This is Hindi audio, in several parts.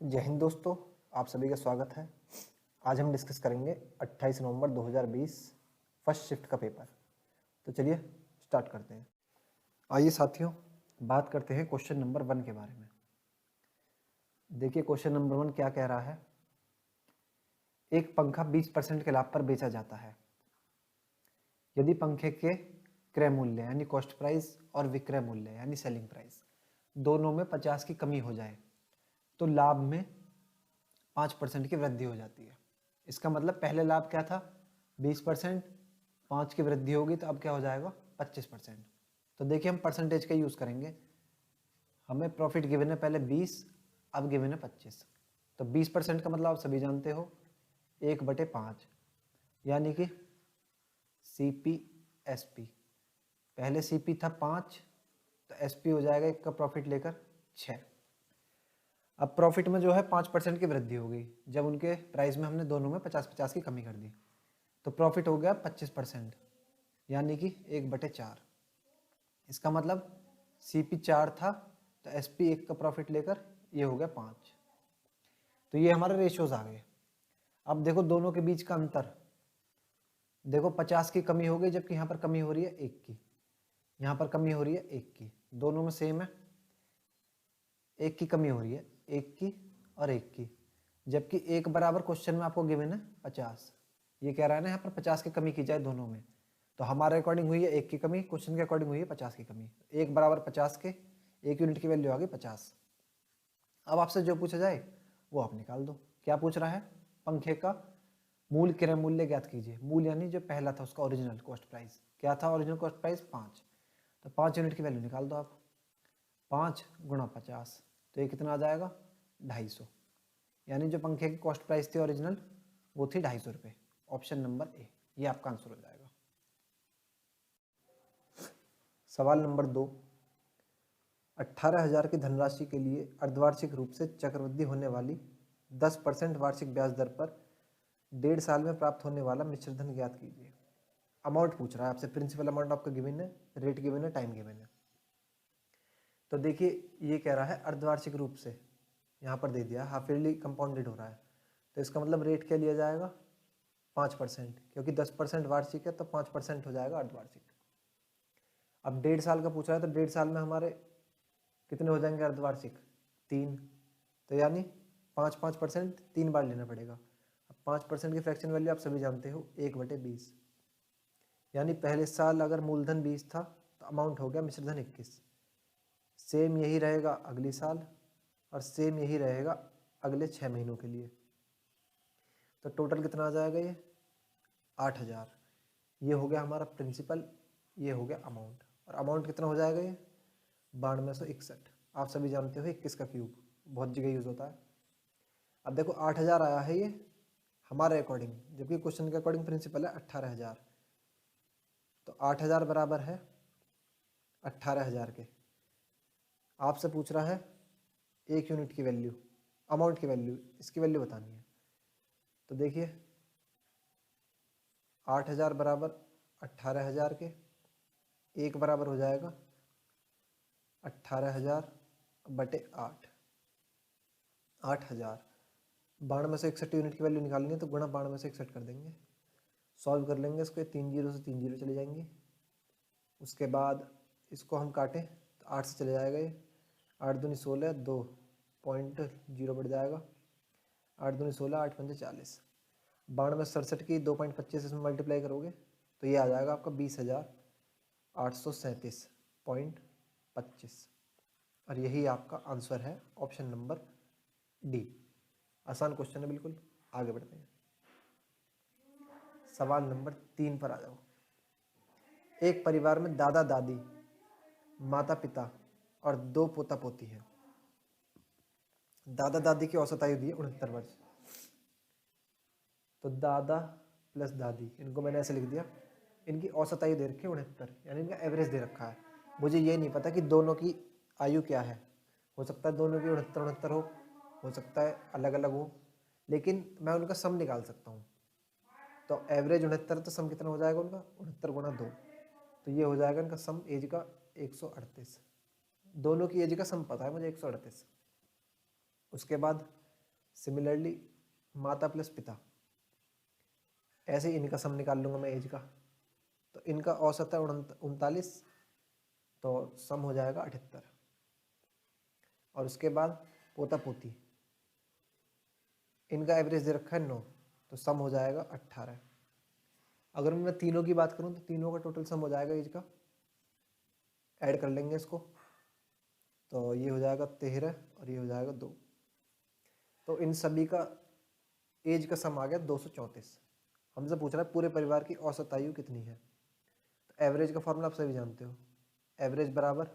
जय हिंद दोस्तों, आप सभी का स्वागत है। आज हम डिस्कस करेंगे 28 नवंबर 2020 फर्स्ट शिफ्ट का पेपर। तो चलिए स्टार्ट करते हैं। आइए साथियों, बात करते हैं क्वेश्चन नंबर 1 के बारे में। देखिए क्वेश्चन नंबर 1 क्या कह रहा है। एक पंखा 20% के लाभ पर बेचा जाता है। यदि पंखे के क्रय मूल्य यानी कॉस्ट प्राइस और विक्रय मूल्य यानी सेलिंग प्राइस दोनों में 50 की कमी हो जाए तो लाभ में 5% की वृद्धि हो जाती है। इसका मतलब पहले लाभ क्या था 20%, 5 की वृद्धि होगी तो अब क्या हो जाएगा 25%। तो देखिए हम परसेंटेज का यूज़ करेंगे। हमें प्रॉफिट गिवन है पहले 20, अब गिवन है 25। तो 20% का मतलब आप सभी जानते हो 1/5 यानी कि CP/SP। पहले CP था 5 तो SP हो जाएगा 1 का प्रॉफिट लेकर 6। अब प्रॉफिट में जो है 5% की वृद्धि हो गई जब उनके प्राइस में हमने दोनों में 50-50 की कमी कर दी। तो प्रॉफिट हो गया 25% यानी कि 1/4। इसका मतलब CP 4 था तो SP 1 का प्रॉफिट लेकर ये हो गया 5। तो ये हमारे रेशियोज आ गए। अब देखो दोनों के बीच का अंतर, देखो 50 की कमी हो गई जबकि यहाँ पर कमी हो रही है 1 की, यहाँ पर कमी हो रही है 1 की, दोनों में सेम है। 1 की कमी हो रही है 1 की और 1 की, जबकि 1 बराबर क्वेश्चन में आपको गिवन है 50। ये कह रहा है ना यहाँ पर 50 की कमी की जाए दोनों में, तो हमारे अकॉर्डिंग हुई है 1 की कमी, क्वेश्चन के अकॉर्डिंग हुई है 50 की कमी। 1 बराबर 50 के 1 यूनिट की वैल्यू आ गई 50। अब आपसे जो पूछा जाए वो आप निकाल दो। क्या पूछ रहा है, पंखे का मूल क्रय मूल्य ज्ञात कीजिए। मूल यानी जो पहला था उसका ओरिजिनल कॉस्ट प्राइस क्या था, ओरिजिनल कॉस्ट प्राइस 5। तो 5 यूनिट की वैल्यू निकाल दो आप। 5 गुणा 50 तो ये कितना आ जाएगा 250। यानी जो पंखे की कॉस्ट प्राइस थी ओरिजिनल वो थी 250 रुपये। ऑप्शन नंबर ए ये आपका आंसर हो जाएगा। सवाल नंबर 2, 18,000 की धनराशि के लिए अर्धवार्षिक रूप से चक्रवृद्धि होने वाली 10% वार्षिक ब्याज दर पर 1.5 साल में प्राप्त होने वाला मिश्र धन ज्ञात कीजिए। अमाउंट पूछ रहा है आपसे, प्रिंसिपल अमाउंट आपका गिवन है, रेट गिवन है, टाइम गिवन है। तो देखिए ये कह रहा है अर्धवार्षिक रूप से, यहाँ पर दे दिया हाफ ईयरली कंपाउंडेड हो रहा है, तो इसका मतलब रेट क्या लिया जाएगा 5%, क्योंकि 10% वार्षिक है तो 5% हो जाएगा अर्धवार्षिक। अब 1.5 साल का पूछ रहा है तो 1.5 साल में हमारे कितने हो जाएंगे अर्धवार्षिक 3, तो यानी 5% 3 बार लेना पड़ेगा। अब 5% की फ्रैक्शन वैल्यू आप सभी जानते हो 1/20, यानी पहले साल अगर मूलधन 20 था तो अमाउंट हो गया मिश्रधन 21। सेम यही रहेगा अगली साल और सेम यही रहेगा अगले 6 महीनों के लिए। तो टोटल कितना आ जाएगा ये 8,000। ये हो गया हमारा प्रिंसिपल, ये हो गया अमाउंट। और अमाउंट कितना हो जाएगा ये 9261। आप सभी जानते हो 21 का क्यूब बहुत जगह यूज होता है। अब देखो 8,000 आया है ये हमारे अकॉर्डिंग, जबकि क्वेश्चन के अकॉर्डिंग प्रिंसिपल है 18,000। तो 8,000 बराबर है 18,000 के। आपसे पूछ रहा है 1 यूनिट की वैल्यू, अमाउंट की वैल्यू, इसकी वैल्यू बतानी है। तो देखिए 8,000 बराबर 18,000 के, 1 बराबर हो जाएगा 18,000/8। 8,000 9261 यूनिट की वैल्यू निकालेंगे तो गुणा 9261 कर देंगे। सॉल्व कर लेंगे इसको, 3 जीरो से 3 जीरो चले जाएंगे। उसके बाद इसको हम काटें तो 8 से चले जाएगा ये, 8 दूनी 16, 2.0 बढ़ जाएगा, 8 दूनी 16, 8 पंजे 40। 9267 की 2.25 इसमें मल्टीप्लाई करोगे तो ये आ जाएगा आपका 20,837.25। और यही आपका आंसर है ऑप्शन नंबर डी। आसान क्वेश्चन है बिल्कुल। आगे बढ़ते हैं, सवाल नंबर 3 पर आ जाओ। एक परिवार में दादा दादी, माता पिता और 2 पोता पोती हैं। दादा दादी की औसत आयु दी है 69 वर्ष। तो दादा प्लस दादी, इनको मैंने ऐसे लिख दिया, इनकी औसत आयु दे रखी है 69, यानी इनका एवरेज दे रखा है। मुझे ये नहीं पता कि दोनों की आयु क्या है, हो सकता है दोनों की 69 हो सकता है अलग अलग हो, लेकिन मैं उनका सम निकाल सकता हूँ। तो एवरेज 69 तो सम कितना हो जाएगा उनका 69 गुणा 2, तो ये हो जाएगा इनका सम एज का 138। दोनों की एज का सम पता है मुझे 138। उसके बाद सिमिलरली माता प्लस पिता, ऐसे ही इनका सम निकाल लूँगा मैं एज का। तो इनका औसत है 39, तो सम हो जाएगा 78। और उसके बाद पोता पोती, इनका एवरेज दे रखा है 9, तो सम हो जाएगा 18। अगर मैं तीनों की बात करूं तो तीनों का टोटल सम हो जाएगा एज का, ऐड कर लेंगे इसको, तो ये हो जाएगा 13 और ये हो जाएगा 2। तो इन सभी का एज का सम आ गया 234। हमसे पूछ रहा है पूरे परिवार की औसत आयु कितनी है। तो एवरेज का फॉर्मूला आप सभी जानते हो, एवरेज बराबर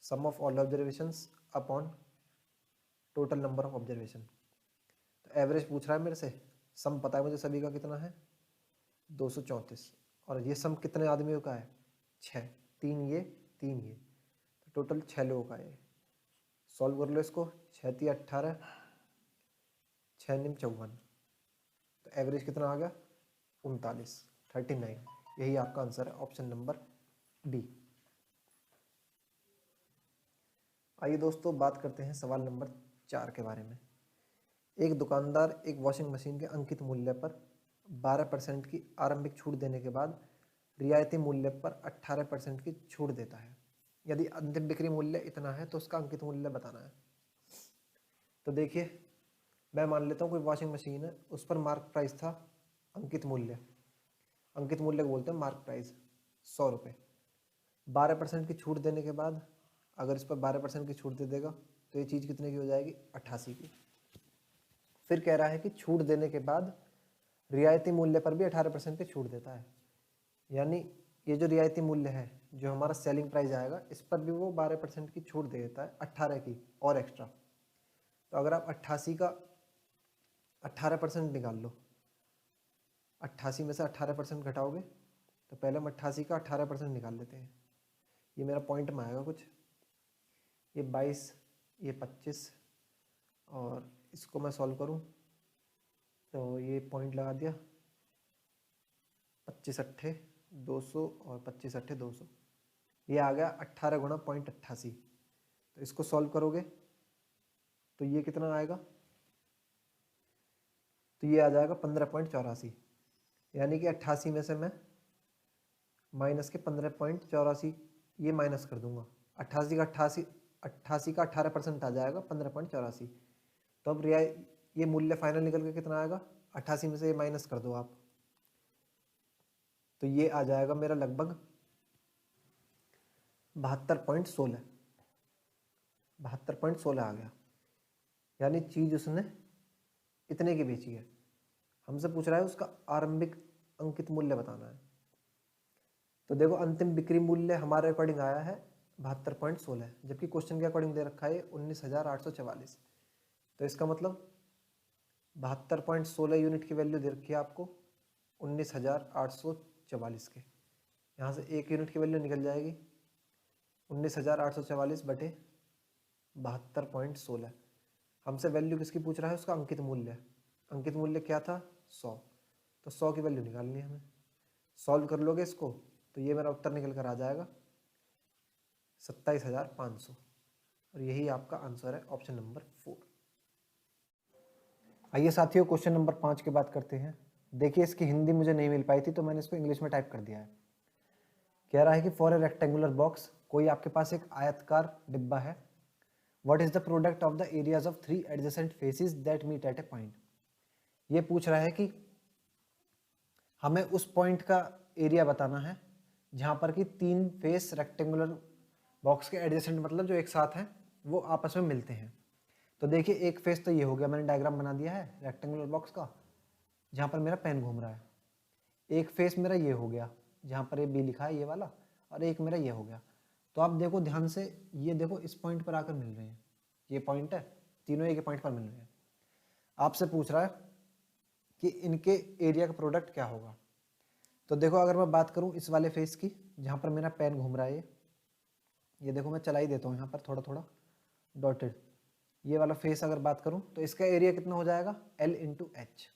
sum of all observations upon total number of observation. तो एवरेज पूछ रहा है मेरे से, सम पता है मुझे सभी का कितना है 234, और ये सम कितने आदमियों का है 6, 3 ये 3 ये, तो टोटल 6 लोगों का है। सॉल्व कर लो इसको, 6 3 18, 6 9 54, तो एवरेज कितना आ गया 39, 39। यही आपका आंसर है, ऑप्शन नंबर डी। आइए दोस्तों बात करते हैं सवाल नंबर 4 के बारे में। एक दुकानदार एक वॉशिंग मशीन के अंकित मूल्य पर 12% की आरंभिक छूट देने के बाद रियायती मूल्य पर 18% की छूट देता है। यदि अंतिम बिक्री मूल्य इतना है तो उसका अंकित मूल्य बताना है। तो देखिए, मैं मान लेता हूँ कोई वॉशिंग मशीन है, उस पर मार्क प्राइस था अंकित मूल्य, अंकित मूल्य को बोलते हैं मार्क प्राइस 100 रुपये। 12% की छूट देने के बाद अगर इस पर 12% की छूट दे देगा तो ये चीज़ कितने की हो जाएगी 88 की। फिर कह रहा है कि छूट देने के बाद रियायती मूल्य पर भी 18% की छूट देता है, यानी ये जो रियायती मूल्य है, जो हमारा सेलिंग प्राइस आएगा, इस पर भी वो 12% की छूट दे देता है, 18 की और एक्स्ट्रा। तो अगर आप 88 का 18% निकाल लो, 88 में से 18% घटाओगे तो पहले हम 88 का 18% निकाल लेते हैं। ये मेरा पॉइंट में आएगा कुछ, ये 22, ये 25, और इसको मैं सॉल्व करूं तो ये पॉइंट लगा दिया, 25 अट्ठे 200 और 25 अट्ठे 200, ये आ गया 18 गुणा 0.88। तो इसको सॉल्व करोगे तो ये कितना आएगा, तो ये आ जाएगा 15.84, यानी कि 88 में से मैं माइनस के 15.84 ये माइनस कर दूंगा, 88 का 18% आ जाएगा 15.84। तो अब ये मूल्य फाइनल निकल के कितना आएगा, 88 में से ये माइनस कर दो आप, तो ये आ जाएगा मेरा लगभग 72.16, 72.16 आ गया, यानी चीज उसने इतने की बेची है। हमसे पूछ रहा है उसका आरंभिक अंकित मूल्य बताना है। तो देखो, अंतिम बिक्री मूल्य हमारे अकॉर्डिंग आया है 72.16, जबकि क्वेश्चन के अकॉर्डिंग दे रखा है 19,844। तो इसका मतलब 72.16 यूनिट की वैल्यू दे रखी है आपको 19,844 के, यहाँ से 1 यूनिट की वैल्यू निकल जाएगी 19,844 बटे 72.16। हमसे वैल्यू किसकी पूछ रहा है, उसका अंकित मूल्य। अंकित मूल्य क्या था 100, तो 100 की वैल्यू निकालनी है हमें। सॉल्व कर लोगे इसको तो ये मेरा उत्तर निकल कर आ जाएगा 27,500, और यही आपका आंसर है, ऑप्शन नंबर 4। आइए साथियों क्वेश्चन नंबर 5 की बात करते हैं। देखिए, इसकी हिंदी मुझे नहीं मिल पाई थी तो मैंने इसको इंग्लिश में टाइप कर दिया है। कह रहा है कि फॉर ए रेक्टेंगुलर बॉक्स, कोई आपके पास एक आयतकार डिब्बा है, what is the product of the areas of 3 adjacent faces that meet at a point. ये पूछ रहा है कि हमें उस पॉइंट का एरिया बताना है जहां पर कि 3 फेस रेक्टेंगुलर बॉक्स के एडजेसेंट, मतलब जो एक साथ हैं, वो आपस में मिलते हैं। तो देखिए, एक फेस तो ये हो गया, मैंने डायग्राम बना दिया है रेक्टेंगुलर बॉक्स का जहां पर मेरा पेन घूम रहा है। एक फेस मेरा ये हो गया जहां पर ये बी लिखा है ये वाला, और एक मेरा ये हो गया। तो आप देखो ध्यान से, ये देखो इस पॉइंट पर आकर मिल रहे हैं, ये पॉइंट है, तीनों एक पॉइंट पर मिल रहे हैं। आपसे पूछ रहा है कि इनके एरिया का प्रोडक्ट क्या होगा। तो देखो, अगर मैं बात करूं इस वाले फेस की जहां पर मेरा पेन घूम रहा है, ये देखो मैं चला ही देता हूं यहाँ पर थोड़ा थोड़ा डॉटेड, ये वाला फेस अगर बात करूं तो इसका एरिया कितना हो जाएगा L इंटू एच,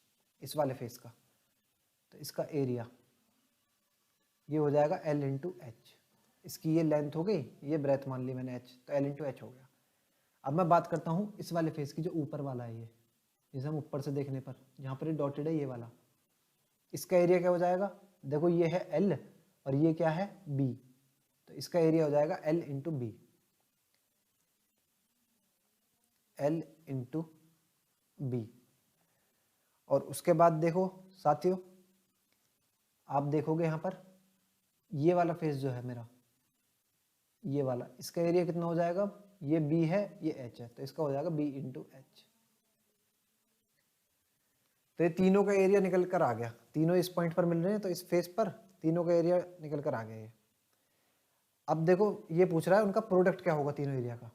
इस वाले फेस का। तो इसका एरिया ये हो जाएगा L इंटू एच, इसकी ये लेंथ हो गई, ये ब्रेथ मान ली मैंने h, तो L इंटू एच हो गया। अब मैं बात करता हूँ इस वाले फेस की, जो ऊपर वाला है ये, जिसे हम ऊपर से देखने पर जहाँ पर ये डॉटेड है ये वाला, इसका एरिया क्या हो जाएगा? देखो ये है L और ये क्या है B, तो इसका एरिया हो जाएगा L into B, L into B. और उसके बाद देखो साथियों, आप देखोगे यहाँ पर ये वाला फेस जो है मेरा, ये वाला, इसका एरिया कितना हो जाएगा? ये B है, ये H है, तो इसका हो जाएगा B इंटू H। तो ये तीनों का एरिया निकल कर आ गया, तीनों इस पॉइंट पर मिल रहे हैं, तो इस फेस पर तीनों का एरिया निकल कर आ गया ये। अब देखो ये पूछ रहा है उनका प्रोडक्ट क्या होगा तीनों एरिया का,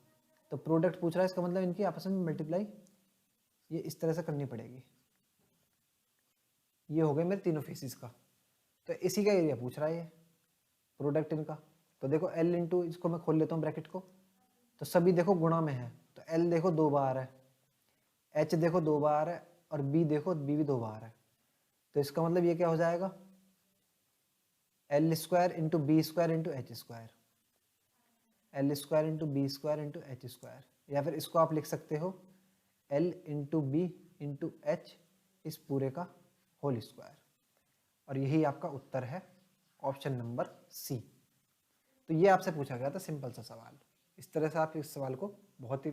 तो प्रोडक्ट पूछ रहा है, इसका मतलब इनकी आपस में मल्टीप्लाई ये इस तरह से करनी पड़ेगी। ये हो गए मेरे तीनों फेसिस का, तो इसी का एरिया पूछ रहा है ये प्रोडक्ट इनका। तो देखो L इंटू, इसको मैं खोल लेता हूँ ब्रैकेट को, तो सभी देखो गुणा में है, तो L देखो 2 बार है, H देखो 2 बार है, और B देखो B भी 2 बार है, तो इसका मतलब ये क्या हो जाएगा? L square into B square into H square, L square into B square into H square, या फिर इसको आप लिख सकते हो L into B into H इस पूरे का होल स्क्वायर। और यही आपका उत्तर है ऑप्शन नंबर सी। तो ये आपसे पूछा गया था सिंपल सा सवाल, इस तरह से आप इस सवाल को बहुत ही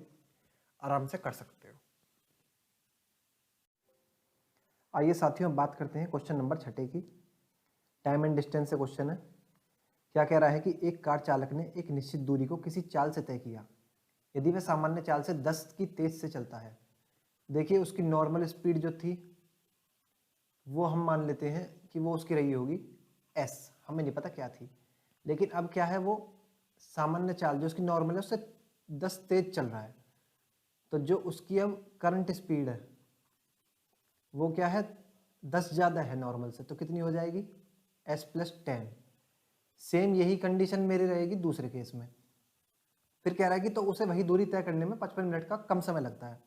आराम से कर सकते हो। आइए साथियों बात करते हैं क्वेश्चन नंबर 6 की। टाइम एंड डिस्टेंस से क्वेश्चन है। क्या कह रहा है कि एक कार चालक ने एक निश्चित दूरी को किसी चाल से तय किया, यदि वह सामान्य चाल से 10 की तेज से चलता है। देखिए उसकी नॉर्मल स्पीड जो थी वो हम मान लेते हैं कि वो उसकी रही होगी s, हमें नहीं पता क्या थी, लेकिन अब क्या है, वो सामान्य चाल जो उसकी नॉर्मल है उससे 10 तेज चल रहा है, तो जो उसकी अब करंट स्पीड है वो क्या है, 10 ज़्यादा है नॉर्मल से, तो कितनी हो जाएगी? s plus 10। सेम यही कंडीशन मेरी रहेगी दूसरे केस में। फिर कह रहा है कि तो उसे वही दूरी तय करने में 55 मिनट का कम समय लगता है।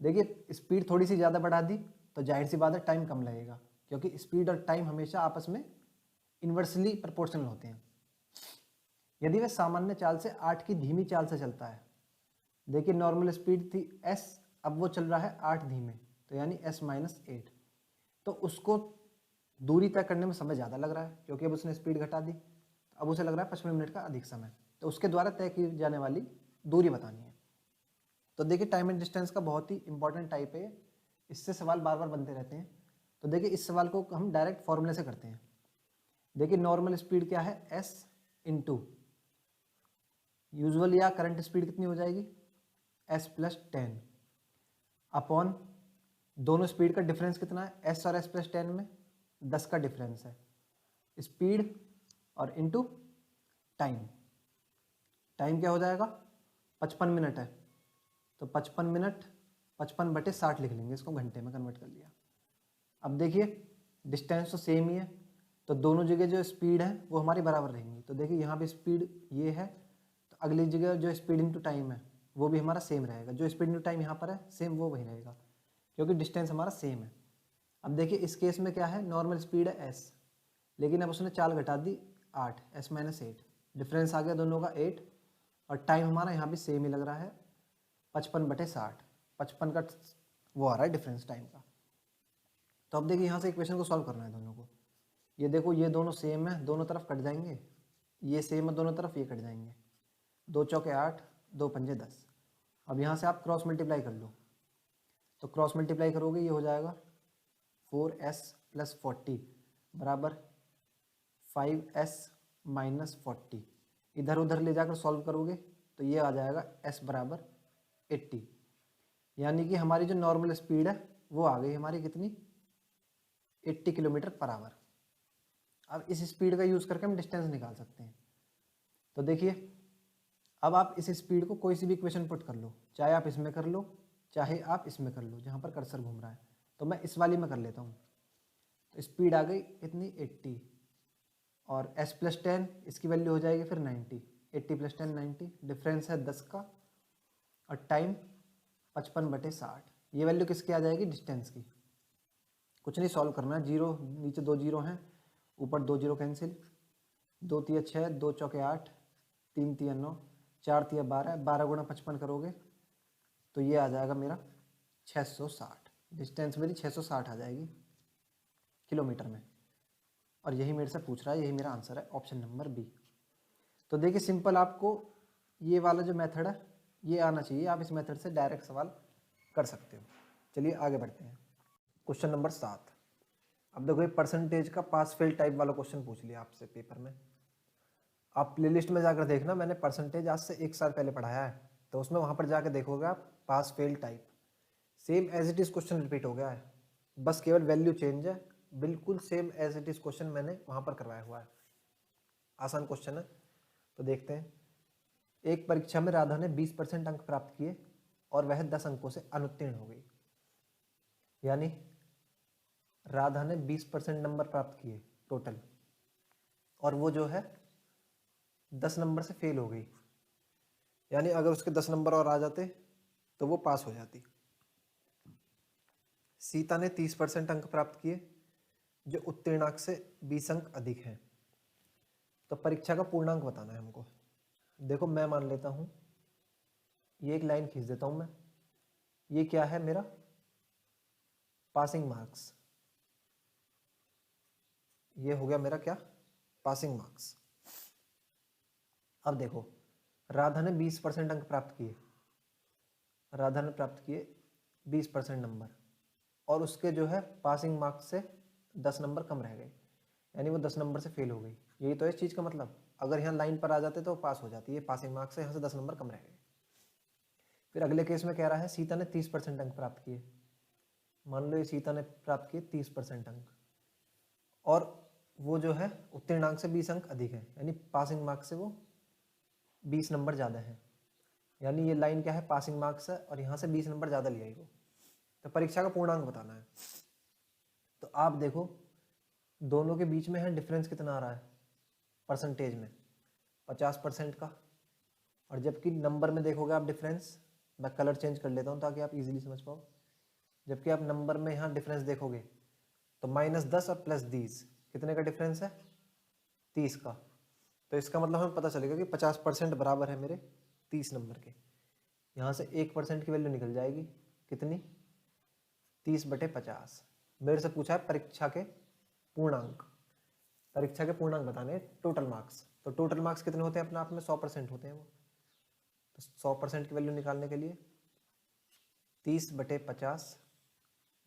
देखिए स्पीड थोड़ी सी ज़्यादा बढ़ा दी तो जाहिर सी बात है टाइम कम लगेगा, क्योंकि स्पीड और टाइम हमेशा आपस में इन्वर्सली प्रोपोर्शनल होते हैं। यदि वह सामान्य चाल से 8 की धीमी चाल से चलता है, देखिए नॉर्मल स्पीड थी s, अब वो चल रहा है 8 धीमे, तो यानी s माइनस 8, तो उसको दूरी तय करने में समय ज़्यादा लग रहा है क्योंकि अब उसने स्पीड घटा दी, अब उसे लग रहा है 55 मिनट का अधिक समय, तो उसके द्वारा तय की जाने वाली दूरी बतानी है। तो देखिए टाइम एंड डिस्टेंस का बहुत ही इंपॉर्टेंट टाइप है, इससे सवाल बार बार बनते रहते हैं। तो देखिए इस सवाल को हम डायरेक्ट फॉर्मूले से करते हैं। देखिए नॉर्मल स्पीड क्या है, s इंटू यूजुअल या करंट स्पीड कितनी हो जाएगी, s प्लस 10 अपॉन दोनों स्पीड का डिफरेंस कितना है, s और s प्लस 10 में 10 का डिफरेंस है, स्पीड और इनटू टाइम। टाइम क्या हो जाएगा, 55 मिनट है, तो 55 मिनट 55/60 लिख लेंगे, इसको घंटे में कन्वर्ट कर लिया। अब देखिए डिस्टेंस तो सेम ही है, तो दोनों जगह जो स्पीड है वो हमारी बराबर रहेंगी। तो देखिए यहाँ पे स्पीड ये है, तो अगली जगह जो स्पीड इनटू टाइम है वो भी हमारा सेम रहेगा, जो स्पीड इनटू टाइम यहाँ पर है सेम वो वही रहेगा, क्योंकि डिस्टेंस हमारा सेम है। अब देखिए इस केस में क्या है, नॉर्मल स्पीड है s, लेकिन अब उसने चाल घटा दी 8, s माइनस 8, डिफरेंस आ गया दोनों का 8, और टाइम हमारा यहाँ भी सेम ही लग रहा है 55/60, 55 का वो आ रहा है डिफरेंस टाइम का। तो अब देखिए यहाँ से इक्वेशन को सॉल्व करना है दोनों को। ये देखो ये दोनों सेम है, दोनों तरफ कट जाएंगे, ये सेम है दोनों तरफ, ये कट जाएंगे, 2 चौके 8, 2 पंजे 10। अब यहाँ से आप क्रॉस मल्टीप्लाई कर लो, तो क्रॉस मल्टीप्लाई करोगे ये हो जाएगा 4s प्लस 40 बराबर 5s माइनस 40। इधर उधर ले जाकर सॉल्व करोगे तो ये आ जाएगा s बराबर 80, यानी कि हमारी जो नॉर्मल स्पीड है वो आ गई हमारी कितनी, 80 किलोमीटर पर आवर। अब इस स्पीड का यूज़ करके हम डिस्टेंस निकाल सकते हैं। तो देखिए अब आप इस स्पीड को कोई सी भी इक्वेशन पुट कर लो, चाहे आप इसमें कर लो चाहे आप इसमें कर लो, जहाँ पर कर्सर घूम रहा है, तो मैं इस वाली में कर लेता हूँ। तो स्पीड आ गई कितनी 80, और s प्लस 10 इसकी वैल्यू हो जाएगी फिर 90, 80 प्लस 10 90, डिफरेंस है 10 का, और टाइम 55/60। ये वैल्यू किसकी आ जाएगी, डिस्टेंस की। कुछ नहीं सॉल्व करना है, जीरो नीचे 2 जीरो हैं, ऊपर 2 जीरो कैंसिल, 2 तिया 6, 2 चौके 8, 3 तिया 9, 4 तिया 12, 12 गुणा 55 करोगे तो ये आ जाएगा मेरा 660, डिस्टेंस मेरी 660 आ जाएगी किलोमीटर में। और यही मेरे से पूछ रहा है, यही मेरा आंसर है, ऑप्शन नंबर बी। तो देखिए सिंपल, आपको ये वाला जो मेथड है ये आना चाहिए, आप इस मेथड से डायरेक्ट सवाल कर सकते हो। चलिए आगे बढ़ते हैं। Question number 7। अब देखो ये परसेंटेज का पास फेल टाइप वाला क्वेश्चन पूछ लिया आपसे पेपर में। आप प्लेलिस्ट में जाकर देखना, मैंने परसेंटेज आज से 1 साल पहले पढ़ाया है, तो उसमें वहाँ पर जाकर देखोगे आप pass fail type, same as it is question repeat हो गया है, बस केवल वैल्यू चेंज है, बिल्कुल same as it is question मैंने वहाँ पर करवाया हुआ है। आसान क्वेश्चन है, तो देखते हैं। एक परीक्षा में राधा ने 20% अंक प्राप्त किए और वह 10 अंकों से अनुत्तीर्ण हो गई। यानी राधा ने 20% नंबर प्राप्त किए टोटल, और वो जो है 10 नंबर से फेल हो गई। यानी अगर उसके 10 नंबर और आ जाते तो वो पास हो जाती। सीता ने 30% अंक प्राप्त किए जो उत्तीर्णांक से 20 अंक अधिक हैं। तो परीक्षा का पूर्णांक बताना है हमको। देखो मैं मान लेता हूँ, ये एक लाइन खींच देता हूँ मैं, ये क्या है मेरा पासिंग मार्क्स, ये हो गया मेरा क्या पासिंग मार्क्स। अब देखो राधा ने 20% अंक प्राप्त किए, राधा ने प्राप्त किए 20% नंबर, और उसके जो है पासिंग मार्क्स से 10 नंबर कम रह गए, यानी वो 10 नंबर से फेल हो गई। यही तो है इस चीज़ का मतलब, अगर यहाँ लाइन पर आ जाते तो पास हो जाती है, पासिंग मार्क्स से यहाँ से 10 नंबर कम रह गए। फिर अगले केस में कह रहा है सीता ने 30% अंक प्राप्त किए। मान लो ये सीता ने प्राप्त किए 30% अंक, और वो जो है उत्तीर्णांक से 20 अंक अधिक है, यानी पासिंग मार्क्स से वो 20 नंबर ज़्यादा है। यानी ये लाइन क्या है पासिंग मार्क्स है, और यहाँ से 20 नंबर ज़्यादा ले आई वो। तो परीक्षा का पूर्णांक बताना है। तो आप देखो दोनों के बीच में है डिफरेंस कितना आ रहा है परसेंटेज में, 50% का। और जबकि नंबर में देखोगे आप डिफरेंस, मैं कलर चेंज कर लेता हूँ ताकि आप इजीली समझ पाओ। जबकि आप नंबर में यहाँ डिफरेंस देखोगे तो -10 और +20 कितने का डिफरेंस है 30 का। तो इसका मतलब हमें पता चलेगा कि 50% बराबर है मेरे 30 नंबर के। यहाँ से 1% की वैल्यू निकल जाएगी कितनी 30/50। मेरे से पूछा है परीक्षा के पूर्णांक, परीक्षा के पूर्णांक बताने टोटल मार्क्स। तो टोटल मार्क्स कितने होते हैं अपने आप में 100% होते हैं वो। तो 100% की वैल्यू निकालने के लिए 30/50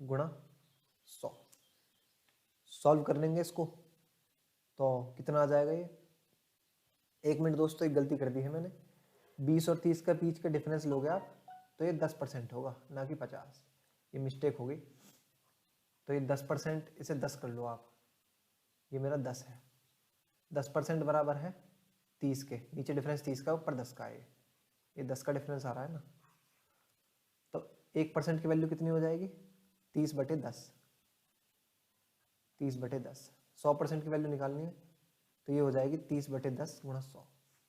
गुणा 100 सॉल्व कर लेंगे इसको, तो कितना आ जाएगा ये। 1 मिनट दोस्तों, एक गलती कर दी है मैंने, 20 और 30 का बीच का डिफरेंस लोगे आप तो ये 10% होगा, ना कि 50। ये मिस्टेक हो गई। तो ये 10%, इसे 10 कर लो आप, ये मेरा 10 है। 10% बराबर है 30 के, नीचे डिफरेंस 30 का ऊपर 10 का है, ये 10 का डिफरेंस आ रहा है ना। तो 1% की वैल्यू कितनी हो जाएगी 30/10, 30/10। 100% की वैल्यू निकालनी है तो ये हो जाएगी 30/10 गुणा 100।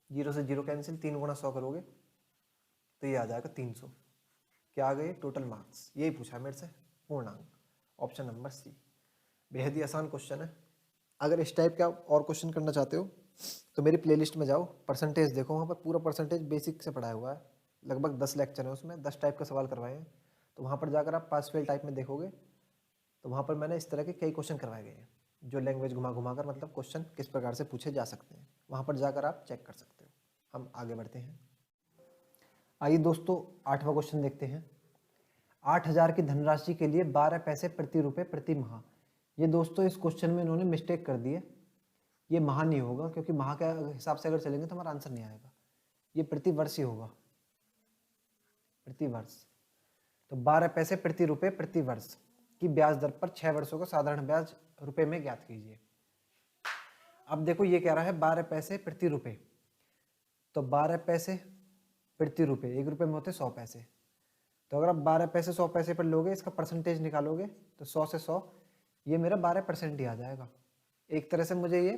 0 से 0 कैंसिल, 3 गुणा 100 करोगे तो ये आ जाएगा 300। क्या आ गए टोटल मार्क्स, यही पूछा है मेरे से पूर्णांक, ऑप्शन नंबर सी। बेहद ही आसान क्वेश्चन है। अगर इस टाइप का और क्वेश्चन करना चाहते हो तो मेरी प्लेलिस्ट में जाओ, परसेंटेज देखो, वहाँ पर पूरा परसेंटेज बेसिक से पढ़ाया हुआ है, लगभग 10 लेक्चर है उसमें, 10 टाइप के सवाल करवाए हैं। तो वहाँ पर जाकर आप पास फेल टाइप में देखोगे तो वहाँ पर मैंने इस तरह के कई क्वेश्चन करवाए गए हैं, जो लैंग्वेज घुमा घुमा कर मतलब क्वेश्चन किस प्रकार से पूछे जा सकते हैं, वहाँ पर जाकर आप चेक कर सकते हो। हम आगे बढ़ते हैं। आइए दोस्तों 8वां क्वेश्चन देखते हैं। 8,000 की धनराशि के लिए 12 पैसे प्रति रुपये प्रति माह। ये दोस्तों इस क्वेश्चन में इन्होंने मिस्टेक कर दी है, ये माह नहीं होगा, क्योंकि माह के हिसाब से अगर चलेंगे तो हमारा आंसर नहीं आएगा, ये प्रति वर्ष ही होगा, प्रति वर्ष। तो 12 पैसे प्रति रुपये प्रति वर्ष की ब्याज दर पर 6 वर्षों का साधारण ब्याज रुपए में ज्ञात कीजिए। अब देखो ये कह रहा है 12 पैसे प्रति रुपये, तो 12 पैसे प्रति रुपये, 1 रुपये में होते 100 पैसे। तो अगर आप 12 पैसे 100 पैसे पर लोगे, इसका परसेंटेज निकालोगे तो 100 से 100, ये मेरा 12% ही आ जाएगा। एक तरह से मुझे ये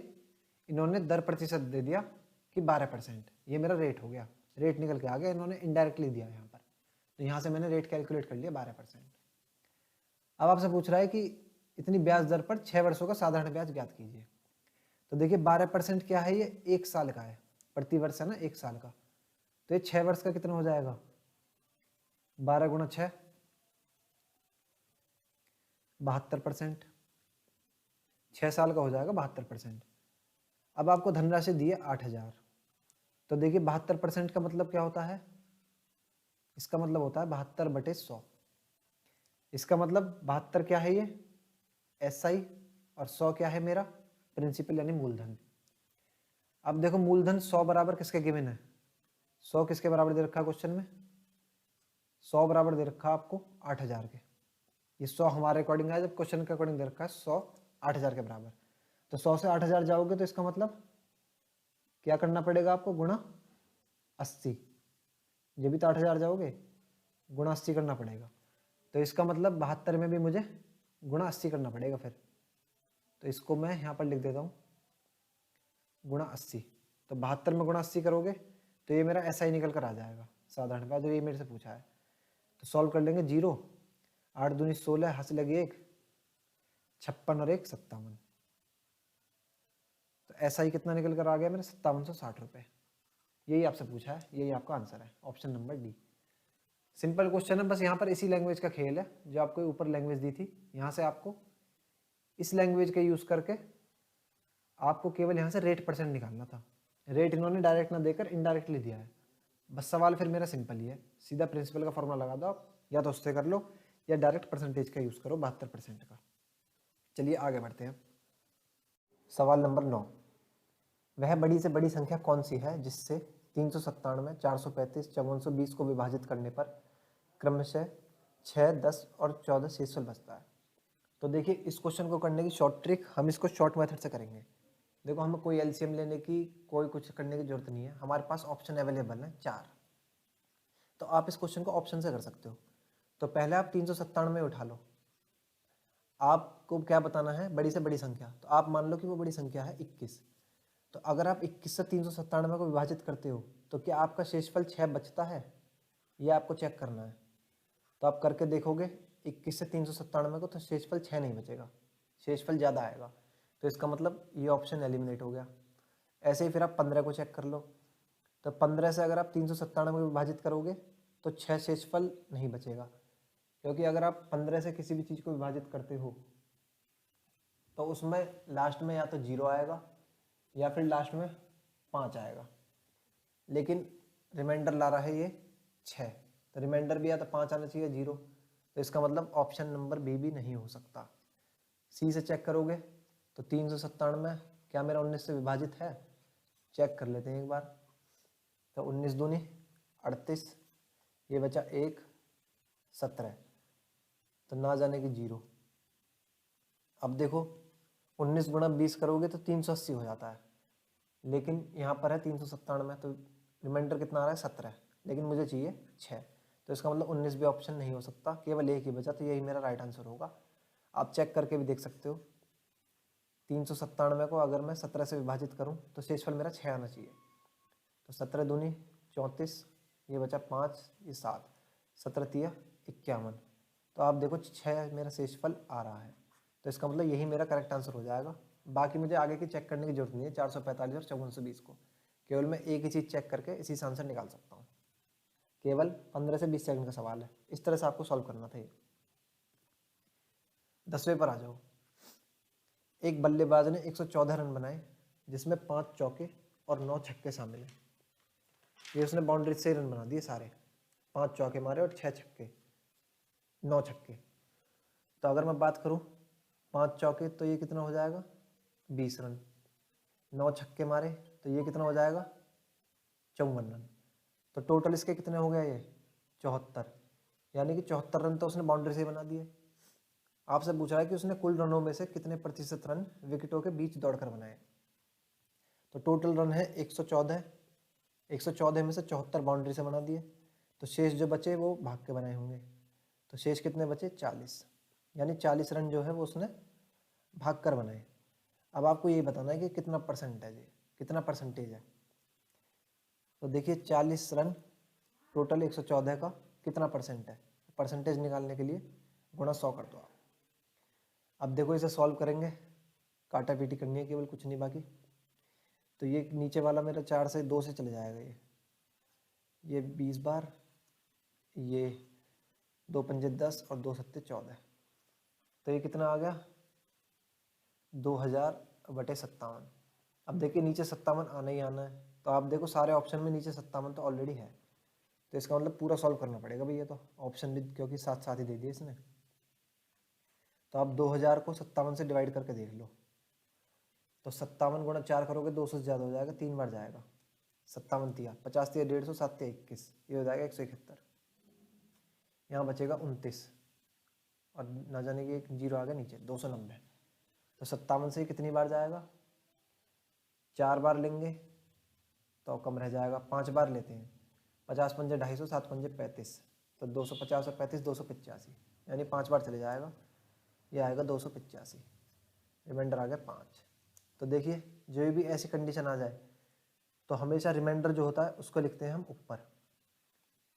इन्होंने दर प्रतिशत दे दिया कि 12%, ये मेरा रेट हो गया, रेट निकल के आ गया, इन्होंने इनडायरेक्टली दिया यहाँ पर, तो यहाँ से मैंने रेट कैलकुलेट कर लिया 12%। अब आपसे पूछ रहा है कि इतनी ब्याज दर पर 6 वर्षों का साधारण ब्याज ज्ञात कीजिए। तो देखिए 12% क्या है, ये 1 साल का है, प्रति वर्ष है ना 1 साल का, तो ये 6 वर्ष का कितना हो जाएगा 12 गुणा 6 72%। 6 साल का हो जाएगा 72%। अब आपको धनराशि दी है 8,000। तो देखिए 72% का मतलब क्या होता है, इसका मतलब होता है 72/100। इसका मतलब 72 क्या है, ये SI, और 100 क्या है मेरा प्रिंसिपल यानी मूलधन। अब देखो मूलधन 100 बराबर किसके गिवन है, 100 किसके बराबर दे रखा है क्वेश्चन में, 100 बराबर दे रखा है आपको 8,000 के। ये 100 हमारे अकॉर्डिंग है, जब क्वेश्चन के अकॉर्डिंग दे रखा है 100 8,000 के बराबर। तो 100 से 8,000 जाओगे तो इसका मतलब क्या करना पड़ेगा आपको, गुणा 80। जब भी तो 8,000 जाओगे गुणा 80 करना पड़ेगा। तो इसका मतलब 72 में भी मुझे गुणा 80 करना पड़ेगा फिर। तो इसको मैं यहाँ पर लिख देता हूँ गुणा 80। तो 72 में गुणा 80 करोगे तो ये मेरा SI निकल कर आ जाएगा, साधारण बात, ये मेरे से पूछा है। तो सॉल्व कर लेंगे। 0 8 दूनी 16, हंस लगी 1, 56 और 1 57। तो SI कितना निकल कर आ गया मेरे, 5760 रुपये। यही आपसे पूछा है, यही आपका आंसर है, option number D. Simple question है, बस यहाँ पर इसी लैंग्वेज का खेल है, जो आपको ऊपर लैंग्वेज दी थी यहाँ से आपको इस लैंग्वेज का यूज करके आपको केवल यहाँ से रेट परसेंट निकालना था। रेट इन्होंने डायरेक्ट ना देकर इनडायरेक्टली दिया है। बस सवाल फिर मेरा सिंपल ही है, सीधा प्रिंसिपल का फॉर्मूला लगा दो आप, या तो उससे कर लो या डायरेक्ट परसेंटेज का यूज करो 72% का। चलिए आगे बढ़ते हैं। सवाल नंबर 9, वह बड़ी से बड़ी संख्या कौन सी है जिससे 397, 435, 5420 को विभाजित करने पर क्रमशः 6, 10 और 14 शेषफल बचता है। तो देखिए इस क्वेश्चन को करने की शॉर्ट ट्रिक, हम इसको शॉर्ट मेथड से करेंगे। देखो हमें कोई एलसीएम लेने की, कोई कुछ करने की जरूरत नहीं है, हमारे पास ऑप्शन अवेलेबल है 4। तो आप इस क्वेश्चन को ऑप्शन से कर सकते हो। तो पहले आप 397 उठा लो। आपको क्या बताना है, बड़ी से बड़ी संख्या, तो आप मान लो कि वो बड़ी संख्या है 21। तो अगर आप 21 से 397 को विभाजित करते हो तो क्या आपका शेषफल 6 बचता है, ये आपको चेक करना है। तो आप करके देखोगे 21 से 397 को, तो शेषफल 6 नहीं बचेगा, शेषफल ज़्यादा आएगा। तो इसका मतलब ये ऑप्शन एलिमिनेट हो गया। ऐसे ही फिर आप 15 को चेक कर लो। तो 15 से अगर आप 397 को विभाजित करोगे तो 6 शेषफल नहीं बचेगा, क्योंकि अगर आप 15 से किसी भी चीज़ को विभाजित करते हो तो उसमें लास्ट में या तो 0 आएगा या फिर लास्ट में 5 आएगा, लेकिन रिमाइंडर ला रहा है ये 6, तो रिमाइंडर भी या तो 5 आना चाहिए 0। तो इसका मतलब ऑप्शन नंबर बी भी नहीं हो सकता। सी से चेक करोगे तो 397 क्या मेरा 19 से विभाजित है, चेक कर लेते हैं एक बार। तो 19 दूनी 38, ये बचा 1 17, तो ना जाने की 0। अब देखो 19 गुणा 20 करोगे तो 380 हो जाता है, लेकिन यहाँ पर है 397, तो रिमाइंडर कितना आ रहा है 17, लेकिन मुझे चाहिए 6। तो इसका मतलब 19 भी ऑप्शन नहीं हो सकता, केवल एक ही बचा, तो यही मेरा राइट आंसर होगा। आप चेक करके भी देख सकते हो। 397 को अगर मैं 17 से विभाजित करूँ तो शेषफल मेरा 6 आना चाहिए। तो 17 दूनी 34, ये बचा 5, ये 7, 17 तिया 51। तो आप देखो 6 मेरा शेषफल आ रहा है, तो इसका मतलब यही मेरा करेक्ट आंसर हो जाएगा। बाकी मुझे आगे की चेक करने की जरूरत नहीं है, 445 और 5420 को केवल मैं एक ही चीज़ चेक करके इसी से आंसर निकाल सकता हूँ। केवल 15 से 20 सेकंड का सवाल है, इस तरह से आपको सॉल्व करना था ये। 10वें पर आ जाओ। एक बल्लेबाज ने 114 रन बनाए जिसमें 5 चौके और 9 छक्के शामिल हैं। ये उसने बाउंड्री से रन बना दिए सारे, 5 चौके मारे और 6 छक्के 9 छक्के। तो अगर मैं बात करूं 5 चौके तो ये कितना हो जाएगा 20 रन, 9 छक्के मारे तो ये कितना हो जाएगा 54 रन। तो टोटल इसके कितने हो गए, ये 74, यानी कि 74 रन तो उसने बाउंड्री से बना दिए। आपसे पूछा है कि उसने कुल रनों में से कितने प्रतिशत रन विकेटों के बीच दौड़कर बनाए। तो टोटल रन है 114, 114 में से 74 बाउंड्री से बना दिए, तो शेष जो बचे वो भाग के बनाए होंगे। तो शेष कितने बचे 40, यानी 40 रन जो है वो उसने भाग कर बनाए। अब आपको ये बताना है कि कितना परसेंटेज है, कितना परसेंटेज है। तो देखिए 40 रन टोटल 114 का कितना परसेंट है, परसेंटेज निकालने के लिए गुणा 100 कर दो आप। अब देखो इसे सॉल्व करेंगे, काटा पीटी करनी है केवल, कुछ नहीं बाकी। तो ये नीचे वाला मेरा 4 से 2 से चले जाएगा, ये 20 बार, ये 2 पंजे 10 और 2 सत्ते 14। तो ये कितना आ गया 2000/57। अब देखिए नीचे 57 आना ही आना है, तो आप देखो सारे ऑप्शन में नीचे 57 तो ऑलरेडी है, तो इसका मतलब पूरा सॉल्व करना पड़ेगा भैया, तो ऑप्शन भी क्योंकि साथ साथ ही दे दिए इसने। तो आप 2000 को 57 से डिवाइड करके देख लो, तो 57 गुणा 4 करोगे 200 से ज़्यादा हो जाएगा, 3 बार जाएगा। 57 तिया 50 तिया 150, 7 तिया 21, ये हो जाएगा 171। यहाँ बचेगा 29 और ना जाने की एक जीरो आ गया नीचे 290। तो 57 से कितनी बार जाएगा, 4 बार लेंगे तो कम रह जाएगा, 5 बार लेते हैं, 50 पंजे 250, 7 पंजे 35, तो 250 और 35 285, यानी 5 बार चले जाएगा, ये आएगा 285, रिमाइंडर आ गया 5। तो देखिए जो भी ऐसी कंडीशन आ जाए तो हमेशा रिमाइंडर जो होता है उसको लिखते हैं हम ऊपर,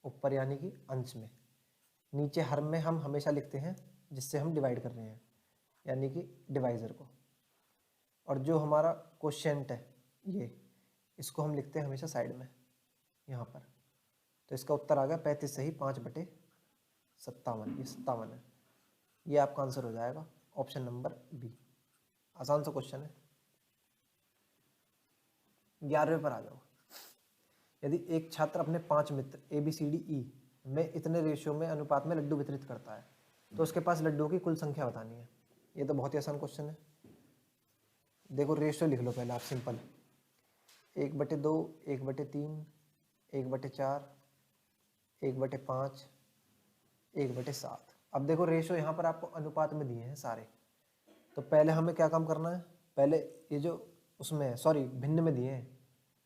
ऊपर यानी कि अंश में, नीचे हर में हम हमेशा लिखते हैं जिससे हम डिवाइड कर रहे हैं, यानी कि डिवाइज़र को। और जो हमारा क्वोशिएंट है ये, इसको हम लिखते हैं हमेशा साइड में यहाँ पर। तो इसका उत्तर आ गया 35 सही 5/57, ये 57 है, ये आपका आंसर हो जाएगा ऑप्शन नंबर बी। आसान सा क्वेश्चन है। 11वें पर आ जाओ। यदि एक छात्र अपने 5 मित्र ABCDE में इतने रेशियो में अनुपात में लड्डू वितरित करता है तो उसके पास लड्डुओं की कुल संख्या बतानी है। ये तो बहुत ही आसान क्वेश्चन है। देखो रेशियो लिख लो पहले आप, सिंपल, 1/2, 1/3, 1/4, 1/5, 1/7। अब देखो रेशियो यहाँ पर आपको अनुपात में दिए हैं सारे, तो पहले हमें क्या काम करना है, पहले ये जो उसमें है, सॉरी भिन्न में दिए हैं,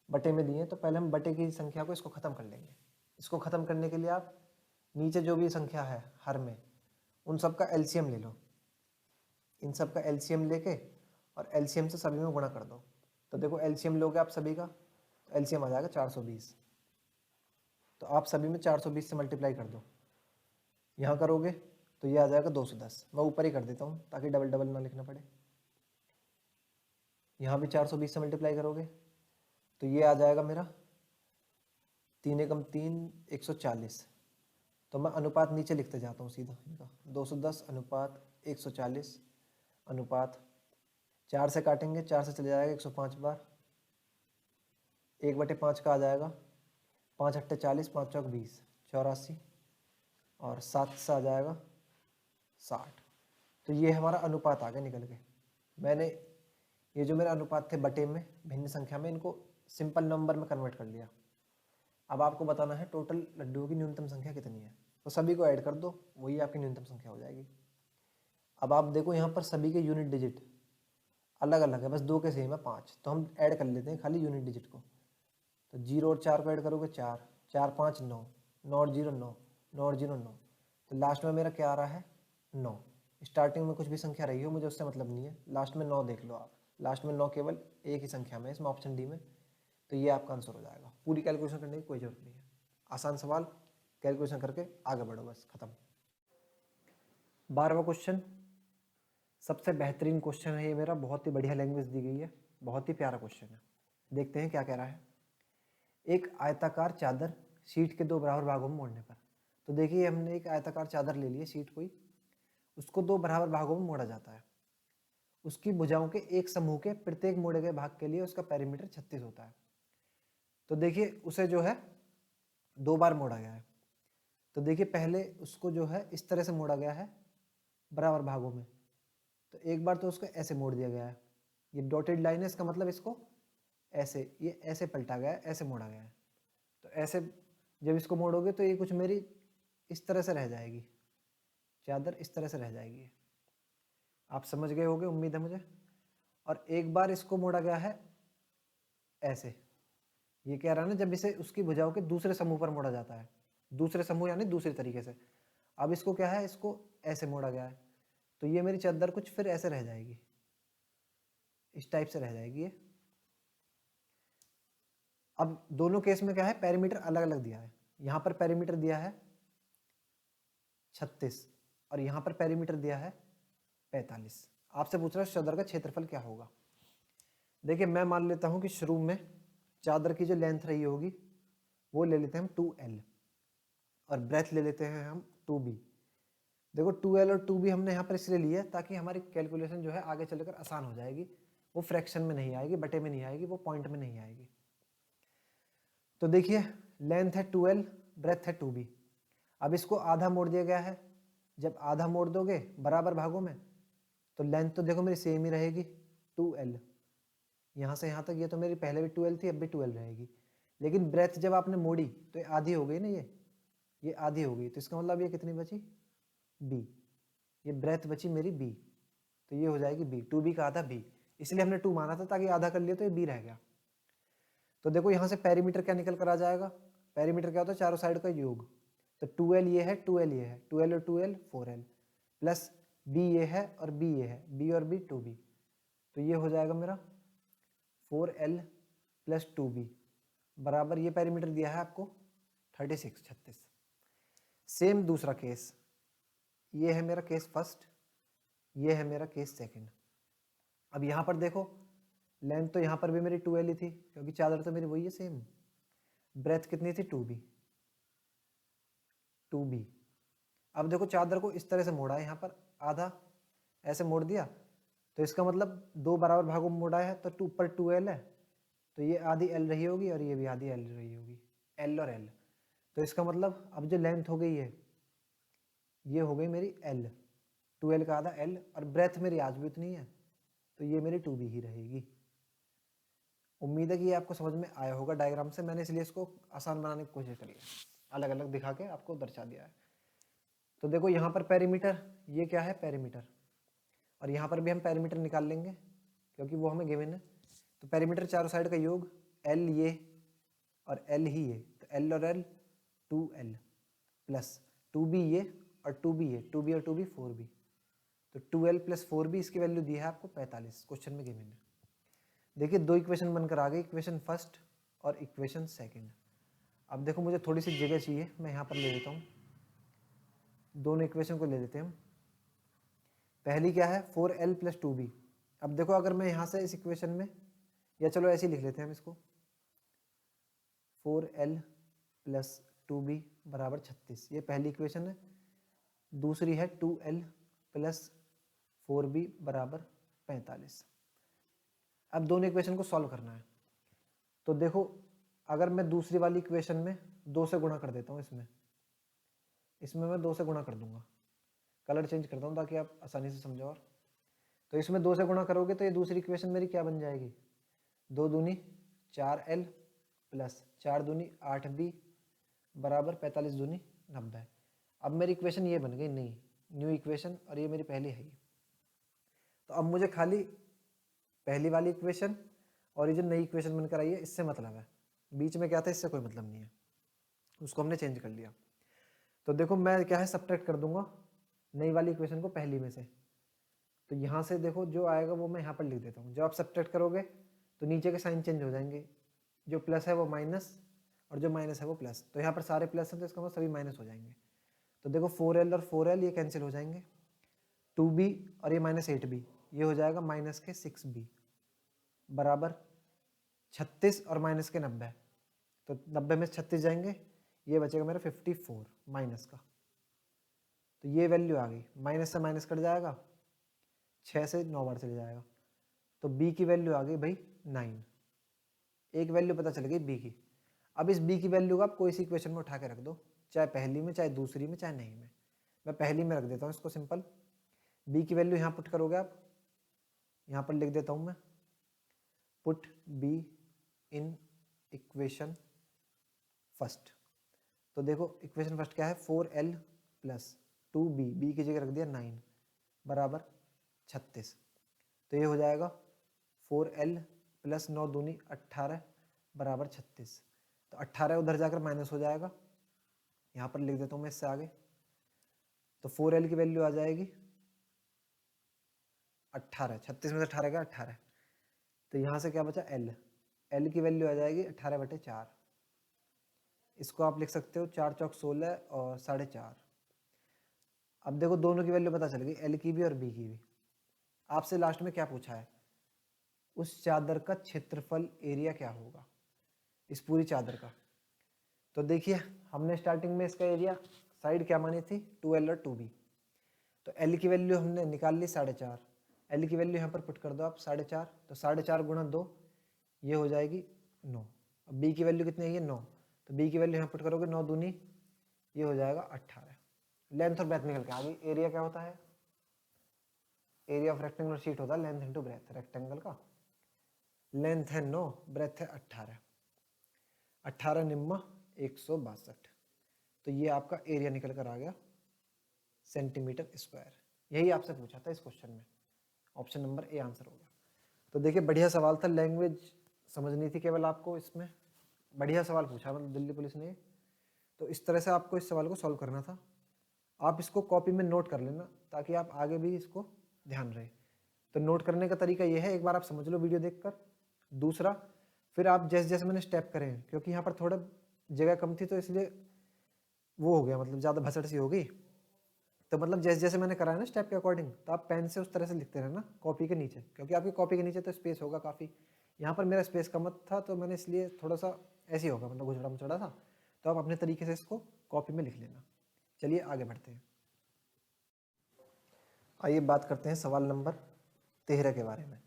बटे में दिए हैं, तो पहले हम बटे की संख्या को इसको ख़त्म कर लेंगे। इसको ख़त्म करने के लिए आप नीचे जो भी संख्या है हर में, उन सब का एलसीएम ले लो, इन सब का एलसीएम लेके और एलसीएम से सभी में गुणा कर दो। तो देखो एलसीएम लोगे आप सभी का, तो एलसीएम आ जाएगा 420। तो आप सभी में 420 से मल्टीप्लाई कर दो, यहाँ करोगे तो ये आ जाएगा 210। मैं ऊपर ही कर देता हूँ ताकि डबल डबल ना लिखना पड़े। यहाँ भी 420 से मल्टीप्लाई करोगे तो ये आ जाएगा मेरा 3 एकम 3, 140। तो मैं अनुपात नीचे लिखते जाता हूँ सीधा इनका, 210 अनुपात 140 अनुपात 4 से काटेंगे, 4 से चले जाएगा 105 बार, 1/5 का आ जाएगा 5 अट्ठे 40, 5 चौक 20, 84 और 7 से आ जाएगा 60। तो ये हमारा अनुपात आ गया निकल के। मैंने ये जो मेरे अनुपात थे बटे में भिन्न संख्या में, इनको सिंपल नंबर में कन्वर्ट कर लिया। अब आपको बताना है टोटल लड्डुओं की न्यूनतम संख्या कितनी है, तो सभी को ऐड कर दो, वही आपकी न्यूनतम संख्या हो जाएगी। अब आप देखो यहाँ पर सभी के यूनिट डिजिट अलग अलग है, बस 2 के सेम है 5, तो हम ऐड कर लेते हैं खाली यूनिट डिजिट को। तो 0 और 4 को ऐड करोगे 4, 4 5 9, 9 और 0 9, 9 और 0 9, तो लास्ट में मेरा क्या आ रहा है 9। स्टार्टिंग में कुछ भी संख्या रही हो मुझे उससे मतलब नहीं है, लास्ट में 9 देख लो आप, लास्ट में 9 केवल एक ही संख्या में इसमें ऑप्शन डी में, तो ये आपका आंसर हो जाएगा। पूरी कैलकुलेशन करने की कोई जरूरत नहीं है, आसान सवाल, कैलकुलेशन करके आगे बढ़ो बस, खत्म। 12वां क्वेश्चन सबसे बेहतरीन क्वेश्चन है ये मेरा, बहुत ही बढ़िया लैंग्वेज दी गई है, बहुत ही प्यारा क्वेश्चन है। देखते हैं क्या कह रहा है। एक आयताकार चादर शीट के 2 बराबर भागों में मोड़ने पर, तो देखिए हमने एक आयताकार चादर ले ली है शीट कोई, उसको 2 बराबर भागों में मोड़ा जाता है। उसकी भुजाओं के एक समूह के प्रत्येक मोड़े गए भाग के लिए उसका पेरीमीटर 36 होता है। तो देखिए उसे जो है 2 बार मोड़ा गया है, तो देखिए पहले उसको जो है इस तरह से मोड़ा गया है बराबर भागों में, तो एक बार तो उसको ऐसे मोड़ दिया गया है, ये डॉटेड लाइन है, इसका मतलब इसको ऐसे, ये ऐसे पलटा गया है, ऐसे मोड़ा गया है। तो ऐसे जब इसको मोड़ोगे तो ये कुछ मेरी इस तरह से रह जाएगी, चादर इस तरह से रह जाएगी, आप समझ गए होंगे उम्मीद है मुझे। और एक बार इसको मोड़ा गया है ऐसे, ये कह रहा है ना जब इसे उसकी भुजाओं के दूसरे समूह पर मोड़ा जाता है, दूसरे समूह यानी दूसरे तरीके से। अब इसको क्या है, इसको ऐसे मोड़ा गया है, तो ये मेरी चादर कुछ फिर ऐसे रह जाएगी, इस टाइप से रह जाएगी ये। अब दोनों केस में क्या है, पेरीमीटर अलग अलग दिया है, यहाँ पर पेरीमीटर दिया है 36 और यहाँ पर पेरीमीटर दिया है 45। आपसे पूछ रहा है चादर का क्षेत्रफल क्या होगा। देखिए मैं मान लेता हूँ कि शुरू में चादर की जो लेंथ रही होगी वो ले लेते हैं हम 2L और ब्रेथ ले लेते हैं हम 2B, देखो 2L और 2B हमने यहाँ पर इसलिए लिया है ताकि हमारी कैलकुलेशन जो है आगे चलकर आसान हो जाएगी, वो फ्रैक्शन में नहीं आएगी, बटे में नहीं आएगी, वो पॉइंट में नहीं आएगी। तो देखिए लेंथ है 2L, ब्रेथ है 2B। अब इसको आधा मोड़ दिया गया है, जब आधा मोड़ दोगे बराबर भागों में तो लेंथ तो देखो मेरी सेम ही रहेगी 2L। यहाँ से यहाँ तक ये तो मेरी पहले भी 2L थी, अब भी 2L रहेगी। लेकिन ब्रेथ जब आपने मोड़ी तो ये आधी हो गई ना, ये आधी हो गई, तो इसका मतलब ये कितनी बची B। ये ब्रेथ बची मेरी B, तो ये हो जाएगी B। 2B का आधा B, इसलिए हमने 2 माना था ताकि आधा कर लिया तो ये B रह गया। तो देखो यहाँ से पेरीमीटर क्या निकल कर आ जाएगा, पेरीमीटर क्या होता है, चारों साइड का योग। तो 2L ये है, 2L ये है, 2L और 2L 4L, प्लस B ये है और B ये है, B और B 2B। तो ये हो जाएगा मेरा 4L प्लस 2B बराबर, ये पेरीमीटर दिया है आपको 36। सेम दूसरा केस, ये है मेरा केस फर्स्ट, ये है मेरा केस सेकंड। अब यहाँ पर देखो लेंथ तो यहाँ पर भी मेरी 2L ही थी क्योंकि चादर तो मेरी वही है सेम। ब्रेथ कितनी थी 2B। अब देखो चादर को इस तरह से मोड़ा है, यहाँ पर आधा ऐसे मोड़ दिया, तो इसका मतलब 2 बराबर भागों में मोड़ा है, तो ऊपर 2L है, तो ये आधी L रही होगी और ये भी आधी L रही होगी, L और L। तो इसका मतलब अब जो लेंथ हो गई है ये हो गई मेरी L, 2L का आधा L, और ब्रेथ मेरी आज भी उतनी है, तो ये मेरी 2B ही रहेगी। उम्मीद है कि ये आपको समझ में आया होगा डायग्राम से, मैंने इसलिए इसको आसान बनाने की कोशिश करी है, अलग अलग दिखा के आपको दर्शा दिया है। तो देखो यहाँ पर पेरीमीटर, ये क्या है पेरीमीटर, और यहाँ पर भी हम पेरीमीटर निकाल लेंगे क्योंकि वो हमें गिवन है। तो पेरीमीटर चारों साइड का योग, L ये और L ही ये, तो L और L 2L प्लस 2B ये और 2B ये, 2B और 2B 4B, तो 2L प्लस 4B, इसकी वैल्यू दी है आपको 45, क्वेश्चन में गिवन है। देखिए 2 इक्वेशन बनकर आ गई, इक्वेशन फर्स्ट और इक्वेशन सेकंड। अब देखो मुझे थोड़ी सी जगह चाहिए, मैं यहाँ पर ले लेता हूँ, दोनों इक्वेशन को ले लेते हैं हम। पहली क्या है 4L प्लस 2B। अब देखो अगर मैं यहाँ से इस इक्वेशन में, या चलो ऐसे ही लिख लेते हैं हम इसको, 4L प्लस 2B बराबर 36, ये पहली इक्वेशन है। दूसरी है 2L प्लस 4B बराबर 45। अब दोनों इक्वेशन को सॉल्व करना है। तो देखो अगर मैं दूसरी वाली इक्वेशन में 2 से गुणा कर देता हूँ, इसमें मैं 2 से गुणा कर दूंगा, कलर चेंज करता हूँ ताकि आप आसानी से समझो। और तो इसमें 2 से गुणा करोगे तो ये दूसरी इक्वेशन मेरी क्या बन जाएगी, 2 दूनी 4L प्लस 4 दूनी 8B बराबर 45 दूनी 90। अब मेरी इक्वेशन ये बन गई नई, न्यू इक्वेशन, और ये मेरी पहली है। तो अब मुझे खाली पहली वाली इक्वेशन और ये जो नई इक्वेशन बनकर आई है इससे मतलब है, बीच में क्या था इससे कोई मतलब नहीं है, उसको हमने चेंज कर लिया। तो देखो मैं क्या है सब्ट्रैक्ट कर दूंगा नई वाली इक्वेशन को पहली में से, तो यहाँ से देखो जो आएगा वो मैं यहाँ पर लिख देता हूँ। जब आप सब्ट्रैक्ट करोगे तो नीचे के साइन चेंज हो जाएंगे, जो प्लस है वो माइनस और जो माइनस है वो प्लस, तो यहाँ पर सारे प्लस हैं तो इसका मतलब सभी माइनस हो जाएंगे। तो देखो 4L और 4L ये कैंसिल हो जाएंगे, 2B और ये माइनस 8B, ये हो जाएगा माइनस के 6B बराबर 36 और माइनस के 90, तो 90 में 36 जाएंगे, ये बचेगा मेरा 54 माइनस का। तो ये वैल्यू आ गई, माइनस से माइनस कट जाएगा, 6 से 9 बार चले जाएगा, तो B की वैल्यू आ गई भाई 9। एक वैल्यू पता चल गई B की। अब इस B की वैल्यू को आप कोई सी इक्वेशन में उठा के रख दो, चाहे पहली में चाहे दूसरी में चाहे नहीं में। मैं पहली में रख देता हूँ इसको सिंपल, B की वैल्यू यहाँ पुट करोगे आप, यहाँ पर लिख देता हूँ मैं, put B in equation first. तो देखो इक्वेशन फर्स्ट क्या है 4L प्लस 2B, B की जगह रख दिया 9 बराबर 36, तो ये हो जाएगा 4L प्लस 9 दूनी 18 बराबर 36। तो 18 उधर जाकर माइनस हो जाएगा, यहाँ पर लिख देता हूँ मैं इससे आगे। तो 4L की वैल्यू आ जाएगी 18, 36 में से 18 का 18, तो यहाँ से क्या बचा L की वैल्यू आ जाएगी 18/4। इसको आप लिख सकते हो 4 चौक 16 और 4.5। अब देखो दोनों की वैल्यू पता चल गई, L की भी और B की भी। आपसे लास्ट में क्या पूछा है, उस चादर का क्षेत्रफल एरिया क्या होगा, इस पूरी चादर का। तो देखिए हमने स्टार्टिंग में इसका एरिया साइड क्या मानी थी 2L और 2B, तो एल की वैल्यू हमने निकाल ली 4.5, एल की वैल्यू यहाँ पर पुट कर दो आप 4.5, तो 4.5 गुणा 2 ये हो जाएगी 9। अब बी की वैल्यू कितनी है, ये 9, तो बी की वैल्यू यहाँ पुट करोगे 9 दूनी ये हो जाएगा 18। लेंथ और ब्रेथ निकल के आ गई। एरिया क्या होता है, एरिया ऑफ रेक्टेंगुलर शीट होता है लेंथ इंटू ब्रेथ। रेक्टेंगल का लेंथ है 9, ब्रेथ है 18, 18 निम्मा 162, तो ये आपका एरिया निकल कर आ गया सेंटीमीटर स्क्वायर। यही आपसे पूछा था इस क्वेश्चन में, ऑप्शन नंबर ए आंसर हो गया। तो देखिए बढ़िया सवाल था, लैंग्वेज समझनी थी केवल आपको, इसमें बढ़िया सवाल पूछा मतलब दिल्ली पुलिस ने। तो इस तरह से आपको इस सवाल को सॉल्व करना था। आप इसको कॉपी में नोट कर लेना ताकि आप आगे भी इसको ध्यान रहे। तो नोट करने का तरीका ये है, एक बार आप समझ लो वीडियो देखकर, दूसरा फिर आप जैसे जैसे मैंने स्टेप करे हैं, क्योंकि यहाँ पर थोड़ा जगह कम थी तो इसलिए वो हो गया, मतलब ज़्यादा भसड़ सी हो गई। तो मतलब जैसे जैसे मैंने कराया ना स्टेप के अकॉर्डिंग, तो आप पेन से उस तरह से लिखते रहना कॉपी के नीचे, क्योंकि आपकी कॉपी के नीचे तो स्पेस होगा काफ़ी। यहाँ पर मेरा स्पेस कम था तो मैंने इसलिए थोड़ा सा ऐसे होगा, मतलब गुजरा मुचड़ा था। तो आप अपने तरीके से इसको कॉपी में लिख लेना। चलिए आगे बढ़ते हैं। आइए बात करते हैं सवाल नंबर 13 के बारे में।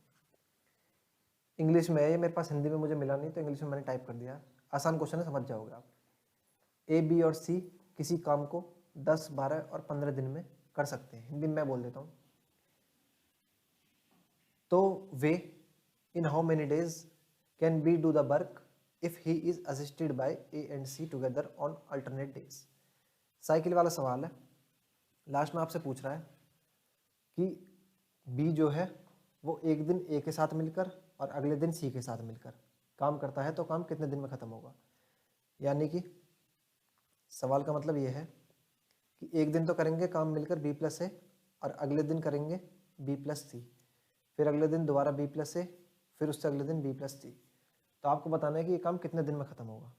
इंग्लिश में है ये, मेरे पास हिंदी में मुझे मिला नहीं तो इंग्लिश में मैंने टाइप कर दिया। आसान क्वेश्चन है, समझ जाओगे आप। ए, बी और सी किसी काम को 10, 12 और 15 दिन में कर सकते हैं। हिंदी में मैं बोल देता हूँ। तो way in how many days can be do the work if he is assisted by A and C together on alternate days. Cycle वाला सवाल है। लास्ट में आपसे पूछ रहा है कि बी जो है वो एक दिन ए के साथ मिलकर और अगले दिन सी के साथ मिलकर काम करता है, तो काम कितने दिन में ख़त्म होगा। यानी कि सवाल का मतलब ये है कि एक दिन तो करेंगे काम मिलकर बी प्लस ए और अगले दिन करेंगे बी प्लस सी, फिर अगले दिन दोबारा बी प्लस ए, फिर उससे अगले दिन बी प्लस सी। तो आपको बताना है कि ये काम कितने दिन में ख़त्म होगा।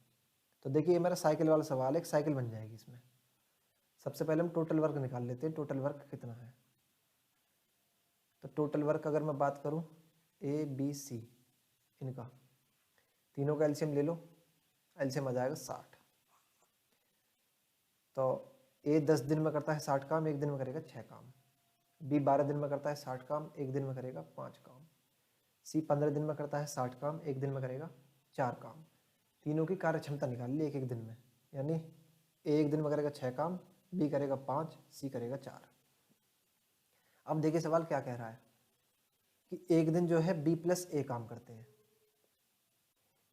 तो देखिए ये मेरा साइकिल वाला सवाल है, एक साइकिल बन जाएगी इसमें। सबसे पहले हम टोटल वर्क निकाल लेते हैं, टोटल वर्क कितना है। तो टोटल वर्क अगर मैं बात करूं ए बी सी, इनका तीनों का एलसीएम ले लो, एलसीएम आ जाएगा 60। तो ए 10 दिन में करता है 60 काम, एक दिन में करेगा 6 काम। बी 12 दिन में करता है 60 काम, एक दिन में करेगा 5 काम। सी 15 दिन में करता है 60 काम, एक दिन में करेगा 4 काम। तीनों की कार्य क्षमता निकाल ली एक एक दिन में, यानी ए एक दिन में करेगा 6 काम, बी करेगा 5, सी करेगा 4। अब देखिए सवाल क्या कह रहा है कि एक दिन जो है बी प्लस ए काम करते हैं।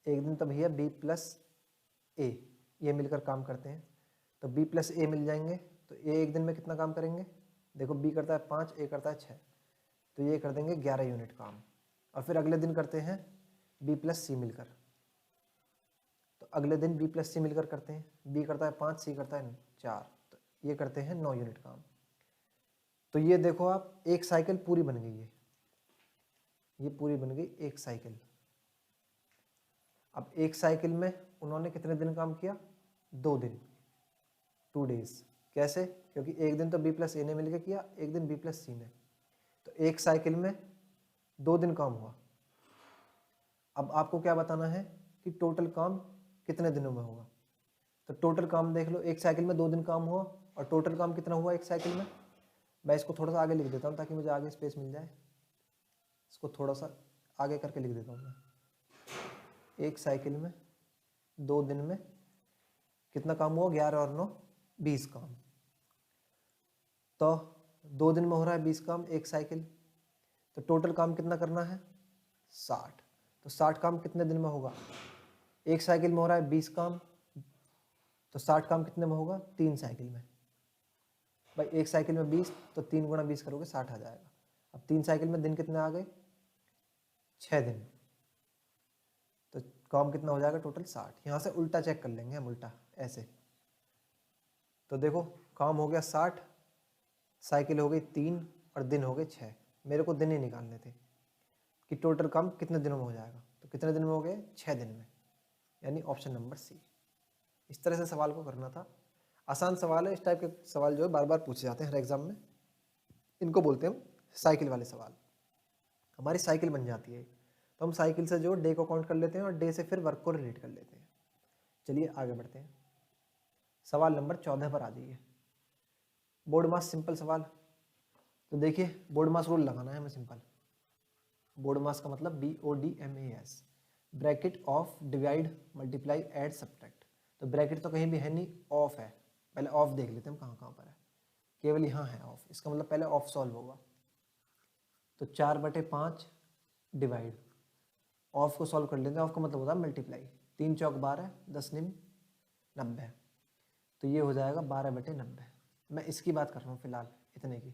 एक दिन तो भैया बी प्लस ए ये मिलकर काम करते हैं, तो बी प्लस ए मिल जाएंगे। तो ए एक दिन में कितना काम करेंगे, देखो बी करता है 5, ए करता है 6, तो ये कर देंगे 11 यूनिट काम। और फिर अगले दिन करते हैं बी प्लस सी मिलकर, तो अगले दिन बी प्लस सी मिलकर करते हैं, बी करता है 5, सी करता है 4, तो ये करते हैं 9 यूनिट काम। तो ये देखो आप एक साइकिल पूरी बन गई है, ये पूरी बन गई एक साइकिल। अब एक साइकिल में उन्होंने कितने दिन काम किया, 2 दिन, 2 डेज। कैसे, क्योंकि एक दिन तो बी प्लस ए ने मिलकर किया, एक दिन बी प्लस सी ने, तो एक साइकिल में 2 दिन काम हुआ। अब आपको क्या बताना है कि टोटल काम कितने दिनों में होगा। तो टोटल काम देख लो, एक साइकिल में 2 दिन काम हुआ और टोटल काम कितना हुआ एक साइकिल में। मैं इसको थोड़ा सा आगे लिख देता हूँ ताकि मुझे आगे स्पेस मिल जाए। इसको थोड़ा सा आगे करके लिख देता हूँ मैं। एक साइकिल में 2 दिन में कितना काम हुआ, 11 और 9 20 काम। तो 2 दिन में हो रहा है 20 काम एक साइकिल, तो टोटल काम कितना करना है 60। तो 60 काम कितने दिन में होगा, एक साइकिल में हो रहा है 20 काम, तो 60 काम कितने में होगा 3 साइकिल में। भाई एक साइकिल में 20, तो 3 गुणा 20 करोगे 60 आ जाएगा। अब 3 साइकिल में दिन कितने आ गए, 6 दिन, तो काम कितना हो जाएगा टोटल 60। यहाँ से उल्टा चेक कर लेंगे हम, उल्टा ऐसे। तो देखो काम हो गया 60, साइकिल हो गई 3 और दिन हो गए 6। मेरे को दिन ही निकालने थे कि टोटल काम कितने दिनों में हो जाएगा। तो कितने दिन में हो गए, 6 दिन में, यानी ऑप्शन नंबर सी। इस तरह से सवाल को करना था। आसान सवाल है, इस टाइप के सवाल जो है बार बार पूछे जाते हैं हर एग्जाम में। इनको बोलते हैं हम साइकिल वाले सवाल। हमारी साइकिल बन जाती है, तो हम साइकिल से जो डे को काउंट कर लेते हैं और डे से फिर वर्क को रिलेट कर लेते हैं। चलिए आगे बढ़ते हैं। सवाल नंबर 14 पर आ जाइए। बोर्ड मास सिंपल सवाल, तो देखिए बोर्ड मास रूल लगाना है हमें सिंपल। बोर्ड मास का मतलब BODMAS, bracket of divide multiply add subtract. तो ब्रैकेट तो कहीं भी है नहीं, ऑफ है। पहले ऑफ देख लेते हैं हम कहाँ कहाँ पर है, केवल यहाँ है ऑफ, इसका मतलब पहले ऑफ सॉल्व होगा। तो 4/5 डिवाइड, ऑफ को सॉल्व कर लेते हैं, ऑफ का मतलब होता है मल्टीप्लाई। 3 चौक 12, 10 निम 90, तो ये हो जाएगा 12/90। मैं इसकी बात कर रहा हूँ फिलहाल, इतने की।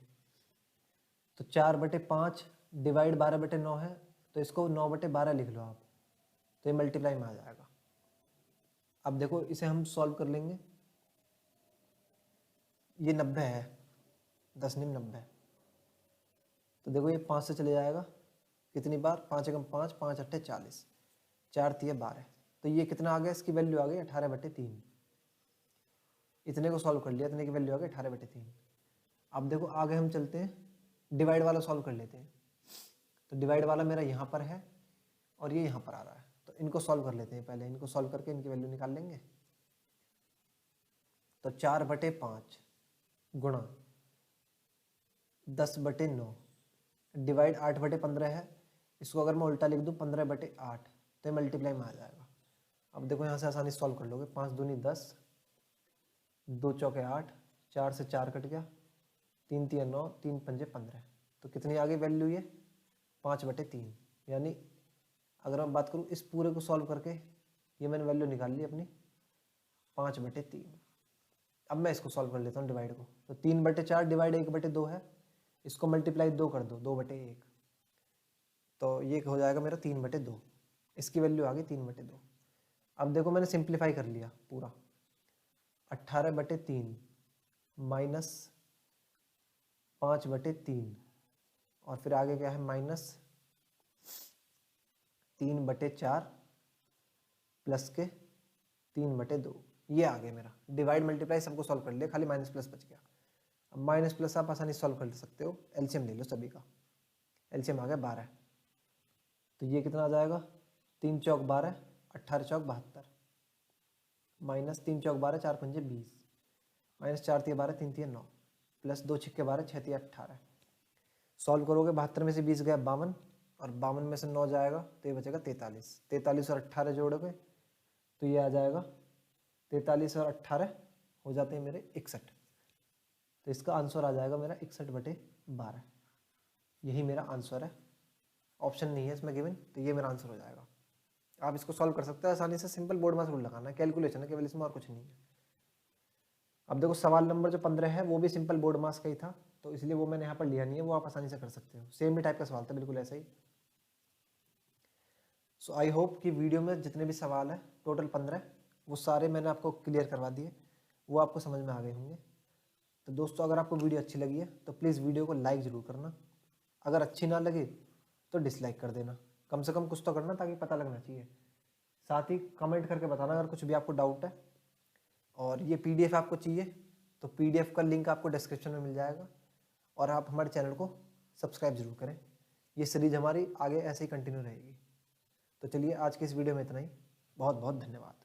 तो 4/5 डिवाइड 12/9 है, तो इसको 9/12 लिख लो आप, तो ये मल्टीप्लाई में आ जाएगा। अब देखो इसे हम सॉल्व कर लेंगे, ये 90 है, 10 निम 90, तो देखो ये 5 से चले जाएगा, कितनी बार, 5 एकम 5, 5 अट्ठे 40, 4 तिये 12, तो ये कितना आ गया, इसकी वैल्यू आ गई 18/3। इतने को सॉल्व कर लिया, इतने की वैल्यू आ गई 18/3। अब देखो आगे हम चलते हैं, डिवाइड वाला सॉल्व कर लेते हैं। तो डिवाइड वाला मेरा यहाँ पर है और ये यहाँ पर आ रहा है, तो इनको सॉल्व कर लेते हैं पहले, इनको सॉल्व करके इनकी वैल्यू निकाल लेंगे। तो 4/5 गुणा 10/9 डिवाइड 8/15 है, इसको अगर मैं उल्टा लिख दूँ 15/8, तो ये मल्टीप्लाई में आ जाएगा। अब देखो यहाँ से आसानी सॉल्व कर लोगे, 5 दूनी 10, 2 चौके 8, 4 से 4 कट गया, 3 तिया 9, 3 पंजे 15, तो कितनी आ गई वैल्यू ये 5/3। यानी अगर मैं बात करूँ इस पूरे को सॉल्व करके, ये मैंने वैल्यू निकाल ली अपनी 5/3। अब मैं इसको सॉल्व कर लेता हूँ डिवाइड को, तो 3/4 डिवाइड 1/2 है, इसको मल्टीप्लाई 2 कर दो, 2/1, तो ये हो जाएगा मेरा 3/2, इसकी वैल्यू आ गई 3/2। अब देखो मैंने सिंप्लीफाई कर लिया पूरा, 18/3 माइनस 5/3, और फिर आगे क्या है माइनस 3/4 प्लस के 3/2, ये आ गया मेरा। डिवाइड मल्टीप्लाई सबको सॉल्व कर लिया, खाली माइनस प्लस बच गया। अब माइनस प्लस आप आसानी सॉल्व कर सकते हो, एलसीएम ले लो सभी का, एलसीएम आ गया 12, तो ये कितना आ जाएगा, 3 चौक 12, 18 चौक 72, माइनस 3 चौक 12, 4 पंजे 20, माइनस 4 तिया 12, 3 तिया 9, प्लस 2 छिक्के 12, 6 तिया 18। सॉल्व करोगे 72 में से 20 गया 52, और 52 में से 9 जाएगा तो ये बचेगा 43। 43 और 18 जोड़ोगे तो ये आ जाएगा 43 और 18 हो जाते हैं मेरे 61, तो इसका आंसर आ जाएगा मेरा 61/12। यही मेरा आंसर है, ऑप्शन नहीं है इसमें गिवन, तो ये मेरा आंसर हो जाएगा। आप इसको सॉल्व कर सकते हो आसानी से, सिंपल बोर्ड मास रूल लगाना है, कैलकुलेशन है केवल इसमें, और कुछ नहीं है। अब देखो सवाल नंबर जो 15 है वो भी सिंपल बोर्ड मास का ही था, तो इसलिए वो मैंने यहाँ पर लिया नहीं है, वो आप आसानी से कर सकते हो, सेम ही टाइप का सवाल था, बिल्कुल ऐसा ही। सो आई होप कि वीडियो में जितने भी सवाल है टोटल 15, वो सारे मैंने आपको क्लियर करवा दिए, वो आपको समझ में आ गए होंगे। तो दोस्तों अगर आपको वीडियो अच्छी लगी है तो प्लीज़ वीडियो को लाइक ज़रूर करना, अगर अच्छी ना लगे तो डिसलाइक कर देना, कम से कम कुछ तो करना ताकि पता लगना चाहिए। साथ ही कमेंट करके बताना अगर कुछ भी आपको डाउट है। और ये PDF आपको चाहिए तो PDF का लिंक आपको डिस्क्रिप्शन में मिल जाएगा, और आप हमारे चैनल को सब्सक्राइब जरूर करें, ये सीरीज हमारी आगे ऐसे ही कंटिन्यू रहेगी। तो चलिए आज की इस वीडियो में इतना ही, बहुत बहुत धन्यवाद।